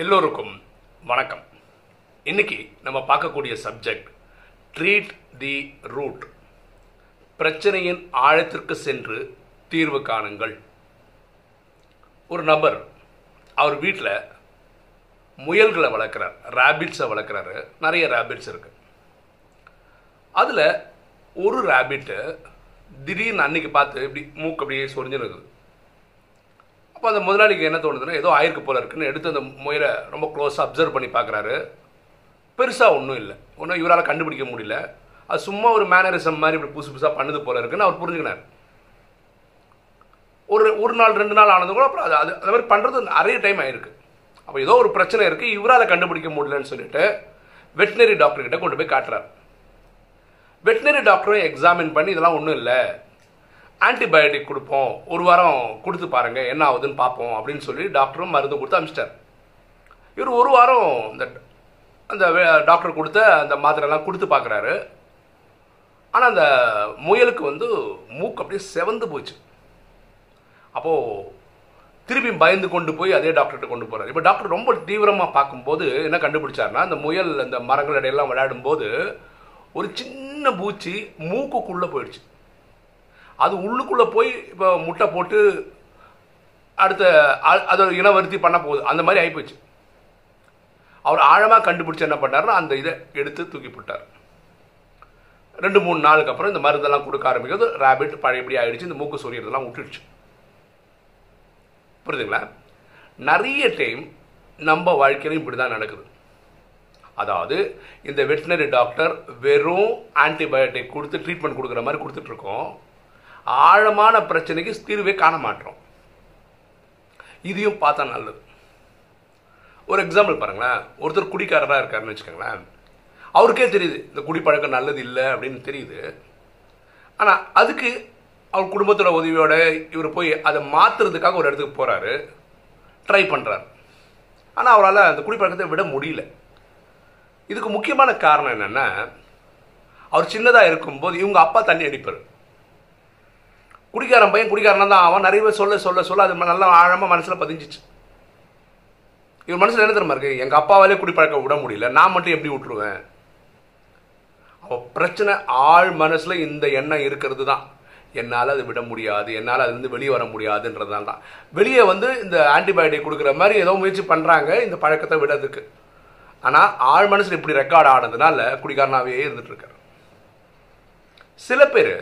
எல்லோருக்கும் வணக்கம். இன்னைக்கு நம்ம பார்க்கக்கூடிய சப்ஜெக்ட் ட்ரீட் தி ரூட். பிரச்சனையின் ஆழத்திற்கு சென்று தீர்வு காணுங்கள். ஒரு நபர் அவர் வீட்டில் முயல்களை வளர்க்குறார், ரேபிட்ஸை வளர்க்குறாரு. நிறைய ரேபிட்ஸ் இருக்கு. அதில் ஒரு ரேபிட்டு திடீர்னு அன்னைக்கு பார்த்து இப்படி மூக்கு அப்படியே சொரிஞ்சுன்னு இருக்குது. அப்போ அந்த முதலாளிக்கு என்ன தோணுதுன்னா, ஏதோ ஆயிருக்கு போல இருக்குன்னு எடுத்து அந்த முயலை ரொம்ப க்ளோஸாக அப்சர்வ் பண்ணி பார்க்குறாரு. பெருசாக ஒன்றும் இல்லை, ஒன்றும் இவரால் கண்டுபிடிக்க முடியல. அது சும்மா ஒரு மேனரிசம் மாதிரி இப்படி புதுசு புதுசாக பண்ணுது போல இருக்குன்னு அவர் புரிஞ்சுக்கினார். ஒரு நாள் 2 நாள் ஆனது கூட அப்புறம் அது அந்த மாதிரி பண்ணுறது நிறைய டைம் ஆயிருக்கு. அப்போ ஏதோ ஒரு பிரச்சனை இருக்குது, இவரால் கண்டுபிடிக்க முடியலன்னு சொல்லிட்டு வெட்டினரி டாக்டர்கிட்ட கொண்டு போய் காட்டுறாரு. வெட்டினரி டாக்டரும் எக்ஸாமின் பண்ணி இதெல்லாம் ஒன்றும் இல்லை, ஆன்டிபயோட்டிக் கொடுப்போம், ஒரு வாரம் கொடுத்து பாருங்க என்ன ஆகுதுன்னு பார்ப்போம் அப்படின்னு சொல்லி டாக்டரும் மருந்து கொடுத்து அனுப்பிச்சிட்டார். இவர் ஒரு வாரம் அந்த டாக்டர் கொடுத்த அந்த மாத்திரைலாம் கொடுத்து பார்க்குறாரு. ஆனால் அந்த முயலுக்கு மூக்கு அப்படியே செவந்து போச்சு. அப்போது திருப்பி பயந்து கொண்டு போய் அதே டாக்டர்கிட்ட கொண்டு போகிறார். இப்போ டாக்டர் ரொம்ப தீவிரமாக பார்க்கும்போது என்ன கண்டுபிடிச்சாருன்னா, அந்த முயல் அந்த மரங்கள் இடையெல்லாம் விளையாடும்போது ஒரு சின்ன பூச்சி மூக்குக்குள்ளே போயிடுச்சு. அது உள்ளுக்குள்ளே போய் இப்போ முட்டை போட்டு அடுத்த அதை இனவருத்தி பண்ண போகுது, அந்த மாதிரி ஆகிப்போச்சு. அவர் ஆழமாக கண்டுபிடிச்சி என்ன பண்ணாருன்னா, அந்த இதை எடுத்து தூக்கி போட்டார். 2-3 நாளுக்கு அப்புறம் இந்த மருந்தெல்லாம் கொடுக்க ஆரம்பிக்கிறது. ரேபிட் பழையபடி ஆகிடுச்சு, இந்த மூக்கு சொரியறதெல்லாம் விட்டுடுச்சு. புரியுதுங்களா? நிறைய டைம் நம்ம வாழ்க்கையிலும் இப்படி தான் நடக்குது. அதாவது இந்த வெட்டினரி டாக்டர் வெறும் ஆன்டிபயோட்டிக் கொடுத்து ட்ரீட்மெண்ட் கொடுக்குற மாதிரி கொடுத்துட்ருக்கோம். ஆழமான பிரச்சனைக்கு தீர்வே காண மாட்டோம். இதையும் பார்த்தா நல்லது. ஒரு எக்ஸாம்பிள் பாருங்களேன். ஒருத்தர் குடிக்காரராக இருக்காருன்னு வச்சுக்கோங்களேன். அவருக்கே தெரியுது இந்த குடிப்பழக்கம் நல்லது இல்லை அப்படின்னு தெரியுது. ஆனால் அதுக்கு அவர் குடும்பத்தோட உதவியோட இவர் போய் அதை மாற்றுறதுக்காக ஒரு இடத்துக்கு போகிறாரு, ட்ரை பண்ணுறாரு. ஆனால் அவரால் அந்த குடிப்பழக்கத்தை விட முடியல. இதுக்கு முக்கியமான காரணம் என்னென்னா, அவர் சின்னதாக இருக்கும்போது இவங்க அப்பா தண்ணி அடிப்பார். குடிக்காரன் பையன் குடிக்காரனா தான் அவன். நிறைய பேர் சொல்ல சொல்ல சொல்ல அது நல்லா ஆழமாக மனசில் பதிஞ்சிச்சு. இவன் மனசில் என்ன தெரியுமா இருக்கு, எங்கள் அப்பாவாலே குடிப்பழக்கம் விட முடியல, நான் மட்டும் எப்படி விட்டுருவேன்? அவள் பிரச்சனை ஆழ் மனசில் இந்த எண்ணம் இருக்கிறது தான். என்னால் அதை விட முடியாது, என்னால் அதுலேருந்து வெளியே வர முடியாதுன்றதுனால தான் வெளியே இந்த ஆன்டிபயோட்டிக் கொடுக்குற மாதிரி ஏதோ முயற்சி பண்ணுறாங்க இந்த பழக்கத்தை விடுறதுக்கு. ஆனால் ஆழ் மனசில் இப்படி ரெக்கார்ட் ஆனதுனால குடிக்காரனாகவே இருந்துட்டு இருக்காரு. சில பேர்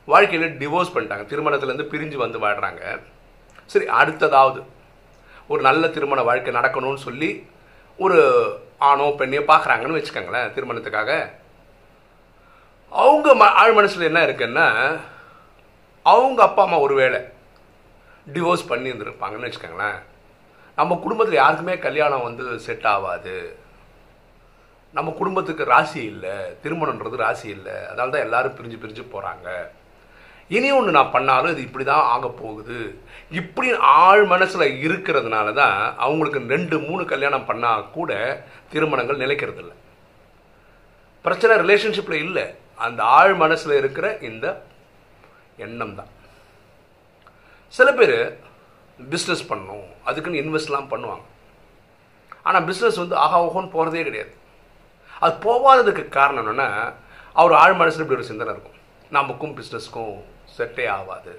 வாழ்க்கையில் டிவோர்ஸ் பண்ணிட்டாங்க, திருமணத்துலேருந்து பிரிஞ்சு வாழ்கிறாங்க. சரி, அடுத்ததாவது ஒரு நல்ல திருமண வாழ்க்கை நடக்கணும்னு சொல்லி ஒரு ஆணோ பெண்ணையோ பார்க்குறாங்கன்னு வச்சுக்கோங்களேன் திருமணத்துக்காக. அவங்க ஆழ் மனசில் என்ன இருக்குன்னா, அவங்க அப்பா அம்மா ஒருவேளை டிவோர்ஸ் பண்ணி இருந்திருப்பாங்கன்னு வச்சுக்கோங்களேன். நம்ம குடும்பத்தில் யாருக்குமே கல்யாணம் செட் ஆகாது, நம்ம குடும்பத்துக்கு ராசி இல்லை, திருமணன்றது ராசி இல்லை, அதனால தான் எல்லாரும் பிரிஞ்சு பிரிஞ்சு போகிறாங்க. இனி ஒன்று நான் பண்ணாலும் இது இப்படி தான் ஆக போகுது, இப்படி ஆழ் மனசில் இருக்கிறதுனால தான் அவங்களுக்கு 2-3 கல்யாணம் பண்ணால் கூட திருமணங்கள் நிலைக்கிறது இல்லை. பிரச்சனை ரிலேஷன்ஷிப்பில் இல்லை, அந்த ஆழ் மனசில் இருக்கிற இந்த எண்ணம் தான். சில பேர் பிஸ்னஸ் பண்ணணும் அதுக்குன்னு இன்வெஸ்ட்லாம் பண்ணுவாங்க. ஆனால் பிஸ்னஸ் ஆகா ஓகோன்னு போகிறதே கிடையாது. அது போகாததுக்கு காரணம் என்னென்னா, அவர் ஆழ் மனசில் இப்படி ஒரு சிந்தனை இருக்கும், நமக்கும் பிஸ்னஸ்க்கும் செட்டே ஆகாது,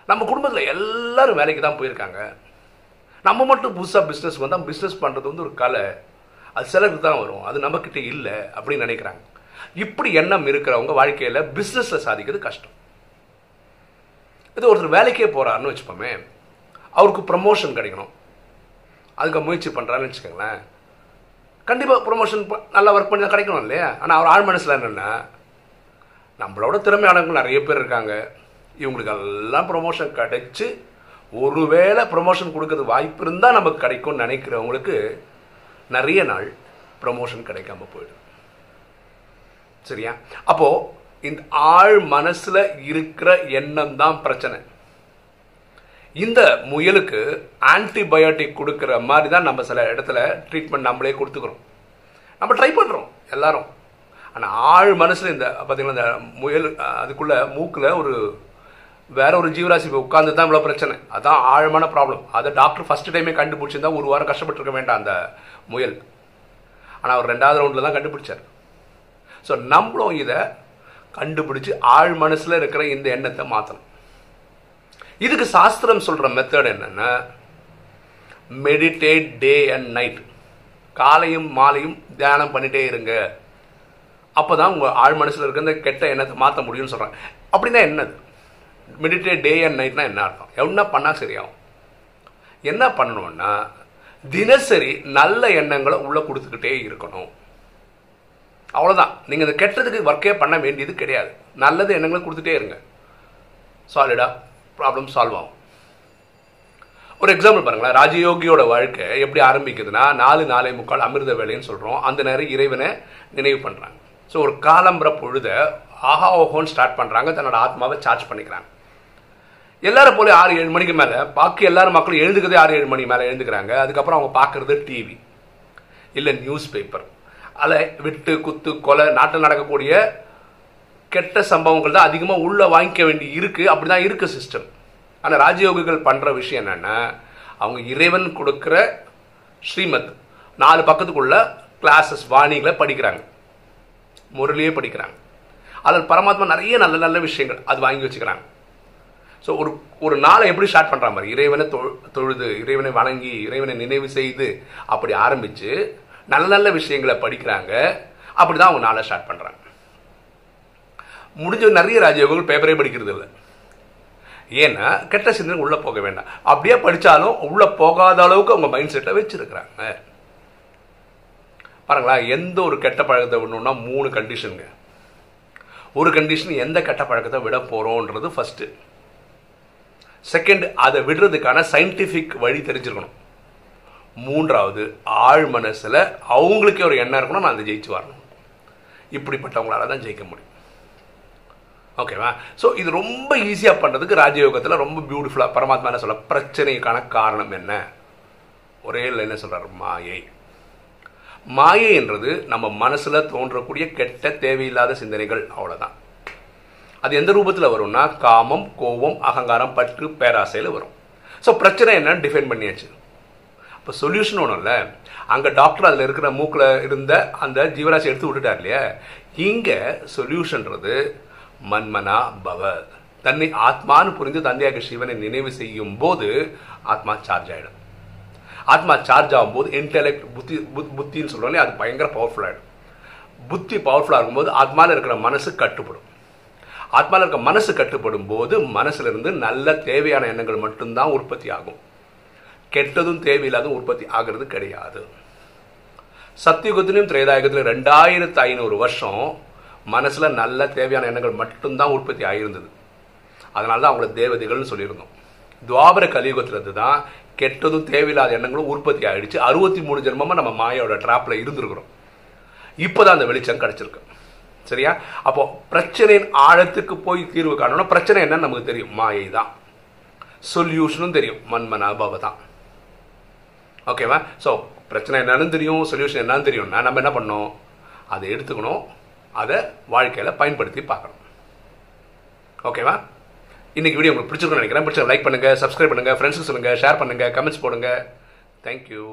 நம்ம குடும்பத்தில் எல்லாரும் வேலைக்கு தான் போயிருக்காங்க, நம்ம மட்டும் புதுசாக பிஸ்னஸ் வந்தால் பிஸ்னஸ் பண்ணுறது ஒரு கலை, அது சிலருக்கு தான் வரும், அது நம்மக்கிட்ட இல்லை அப்படின்னு நினைக்கிறாங்க. இப்படி எண்ணம் இருக்கிறவங்க வாழ்க்கையில் பிஸ்னஸில் சாதிக்கிறது கஷ்டம். இது ஒருத்தர் வேலைக்கே போகிறாருன்னு வச்சுப்போமே, அவருக்கு ப்ரமோஷன் கிடைக்கணும், அதுக்கு முயற்சி பண்ணுறாருன்னு வச்சுக்கோங்களேன். கண்டிப்பாக ப்ரொமோஷன் நல்லா ஒர்க் பண்ணி தான் கிடைக்கணும் இல்லையா? ஆனால் அவர் ஆழ் மனசில் என்னென்னா, நம்மளோட திறமையானவங்க நிறைய பேர் இருக்காங்க, இவங்களுக்கு எல்லாம் ப்ரொமோஷன் கிடைச்சி ஒருவேளை ப்ரொமோஷன் கொடுக்கறது வாய்ப்பு இருந்தால் நமக்கு கிடைக்கும்னு நினைக்கிறவங்களுக்கு நிறைய நாள் ப்ரொமோஷன் கிடைக்காம போயிடும். சரியா? அப்போது இந்த ஆழ் மனசில் இருக்கிற எண்ணம் தான் பிரச்சனை. இந்த முயலுக்கு ஆன்டிபயோட்டிக் கொடுக்குற மாதிரி தான் நம்ம சில இடத்துல ட்ரீட்மெண்ட் நம்மளே கொடுத்துக்கிறோம், நம்ம ட்ரை பண்ணுறோம் எல்லாரும். ஆனால் ஆழ் மனசில் இந்த பார்த்தீங்கன்னா இந்த முயல் அதுக்குள்ளே மூக்கில் ஒரு வேற ஒரு ஜீவராசி உட்கார்ந்து தான் இவ்வளோ பிரச்சனை. அதான் ஆழமான ப்ராப்ளம். அதை டாக்டர் ஃபர்ஸ்ட் டைமே கண்டுபிடிச்சிருந்தா ஒரு வாரம் கஷ்டப்பட்டுருக்க வேண்டாம் அந்த முயல். ஆனால் அவர் 2வது ரவுண்டில் தான் கண்டுபிடிச்சார். ஸோ நம்மளும் இதை கண்டுபிடிச்சி ஆழ் மனசில் இருக்கிற இந்த எண்ணத்தை மாற்றணும். இதுக்கு சாஸ்திரம் சொல்கிற மெத்தட் என்னென்னா, மெடிடேட் டே அண்ட் நைட். காலையும் மாலையும் தியானம் பண்ணிகிட்டே இருங்க. அப்போ தான் உங்கள் ஆழ் மனசில் இருக்கிற இந்த கெட்ட எண்ணத்தை மாற்ற முடியும்னு சொல்கிறாங்க. அப்படின்னா என்னது? மெடிடேட் டே அண்ட் நைட்னா என்ன அர்த்தம்? என்ன பண்ணால் சரியாகும்? என்ன பண்ணணும்னா, தினசரி நல்ல எண்ணங்களை உள்ளே கொடுத்துக்கிட்டே இருக்கணும். அவ்வளோதான். நீங்கள் இந்த கெட்டதுக்கு ஒர்க்கே பண்ண வேண்டியது கிடையாது. நல்லது எண்ணங்களை கொடுத்துட்டே இருங்க. சாலிடாக ப்ராப்ளம் சால்வ் ஆகும். ஒரு எக்ஸாம்பிள் பாருங்களேன். ராஜயோகியோட வாழ்க்கை எப்படி ஆரம்பிக்குதுன்னா, 4:45 அமிர்த வேலைன்னு சொல்கிறோம். அந்த நேரம் இறைவனை நினைவு பண்ணுறாங்க. ஸோ ஒரு காலம்பர பொழுத ஆஹா ஓஹோன்னு ஸ்டார்ட் பண்ணுறாங்க. தன்னோட ஆத்மாவை சார்ஜ் பண்ணிக்கிறாங்க. எல்லாரும் போல 6-7 மணிக்கு மேலே பாக்கி எல்லாரும் மக்களும் எழுந்துக்கிறதே 6-7 மணி மேலே எழுந்துக்கிறாங்க. அதுக்கப்புறம் அவங்க பார்க்குறது டிவி இல்லை நியூஸ் பேப்பர். அதில் விட்டு குத்து கொலை நாட்டில் நடக்கக்கூடிய கெட்ட சம்பவங்கள் தான் அதிகமாக உள்ளே வாங்கிக்க வேண்டி இருக்குது. அப்படி தான் இருக்குது சிஸ்டம். ஆனால் ராஜயோகிகள் பண்ணுற விஷயம் என்னென்னா, அவங்க இறைவன் கொடுக்குற ஸ்ரீமத் 4 பக்கத்துக்குள்ள கிளாஸஸ் வாணிகளை படிக்கிறாங்க, முரளியே படிக்கிறாங்க. அதில் பரமாத்மா நிறைய நல்ல நல்ல விஷயங்கள் அது வாங்கி வச்சுக்கிறாங்க. ஸோ ஒரு நாளை எப்படி ஸ்டார்ட் பண்ணுற மாதிரி, இறைவனை தொழுது, இறைவனை வணங்கி, இறைவனை நினைவு செய்து அப்படி ஆரம்பித்து நல்ல நல்ல விஷயங்களை படிக்கிறாங்க. அப்படி தான் அவங்க நாளை ஸ்டார்ட் பண்ணுறாங்க. முடிஞ்ச நிறைய ராஜயோகங்கள் பேப்பரே படிக்கிறது இல்லை. ஏன்னா கெட்ட சிந்தனை உள்ளே போக வேண்டாம். அப்படியே படித்தாலும் உள்ளே போகாத அளவுக்கு அவங்க மைண்ட் செட்டை வச்சுருக்கிறாங்க. பாருங்களா, எந்த ஒரு கெட்ட பழக்கத்தை விடணும்னா 3 கண்டிஷனுங்க. ஒரு கண்டிஷன், எந்த கெட்ட பழக்கத்தை விட போகிறோன்றது ஃபஸ்ட்டு. செகண்ட், அதை விடுறதுக்கான சயின்டிஃபிக் வழி தெரிஞ்சிருக்கணும். 3வது, ஆழ் மனசில் அவங்களுக்கே ஒரு எண்ணம் இருக்கணும், நான் அதை ஜெயிச்சு வரணும். இப்படிப்பட்டவங்களால தான் ஜெயிக்க முடியும். ஓகேவா? ஸோ இது ரொம்ப ஈஸியாக பண்ணுறதுக்கு ராஜயோகத்தில் ரொம்ப பியூட்டிஃபுல்லாக பரமாத்மா என்ன சொல்ல, பிரச்சனைக்கான காரணம் என்ன? ஒரே லைனில் சொல்கிறார், மாயை. மாயை என்றது நம்ம மனசில் தோன்றக்கூடிய கெட்ட தேவையில்லாத சிந்தனைகள். அவ்வளோதான். அது எந்த ரூபத்தில் வரும்னா, காமம், கோபம், அகங்காரம், பற்று, பேராசையில் வரும். ஸோ பிரச்சனை என்னன்னு டிஃபைன் பண்ணியாச்சு. இப்போ சொல்யூஷன் ஒன்றும் இல்லை. அங்கே டாக்டர் அதில் இருக்கிற மூக்கில் இருந்த அந்த ஜீவராசி எடுத்து விட்டுட்டார் இல்லையா? இங்கே சொல்யூஷன்றது மன்மனா பவ. தன்னை ஆத்மானு புரிந்து தந்தையாக சிவனை நினைவு செய்யும் போது ஆத்மா சார்ஜ் ஆகிடும். ஆத்மா சார்ஜ் ஆகும்போது இன்டெலெக்ட், புத்தின்னு சொல்கிறோம், அது பயங்கர பவர்ஃபுல் ஆகிடும். புத்தி பவர்ஃபுல்லாக இருக்கும்போது ஆத்மாவில் இருக்கிற மனசு கட்டுப்படும். ஆத்மாவில் இருக்க மனசு கட்டுப்படும் போது மனசுலேருந்து நல்ல தேவையான எண்ணங்கள் மட்டும்தான் உற்பத்தி ஆகும். கெட்டதும் தேவையில்லாதும் உற்பத்தி ஆகிறது கிடையாது. சத்தியுகத்திலையும் திரேதாயுகத்திலையும் 2500 வருஷம் மனசில் நல்ல தேவையான எண்ணங்கள் மட்டும்தான் உற்பத்தி ஆகியிருந்தது. அதனால தான் அவங்கள தேவதைகள்னு சொல்லியிருந்தோம். துவாபர கலியுகத்திலிருந்து தான் கெட்டதும் தேவையில்லாத எண்ணங்களும் உற்பத்தி ஆகிடுச்சு. 63 ஜென்மமாக நம்ம மாயோட ட்ராப்பில் இருந்திருக்கிறோம். இப்போ தான் அந்த வெளிச்சம் கிடச்சிருக்கு. சரியா? அப்போ பிரச்சனையின் ஆழத்துக்கு போய் தீர்வு காணணும். பிரச்சனை என்னன்னு நமக்கு தெரியும், மாயை தான். சொல்யூஷனும் தெரியும், மன்மனாபவ தான். ஓகேவா? ஸோ பிரச்சனை என்னன்னு தெரியும், சொல்யூஷன் என்னன்னு தெரியும்னா நம்ம என்ன பண்ணணும், அதை எடுத்துக்கணும், அதை வாழ்க்கையில் பயன்படுத்தி பார்க்கணும். ஓகேவா? இன்னைக்கு வீடியோ உங்களுக்கு பிடிச்சிருக்குன்னு நினைக்கிறேன். பிடிச்ச லைக் பண்ணுங்கள், சப்ஸ்கிரைப் பண்ணுங்கள், ஃப்ரெண்ட்ஸுக்கு சொல்லுங்கள், ஷேர் பண்ணுங்கள், கமெண்ட்ஸ் போடுங்க. தேங்க்யூ.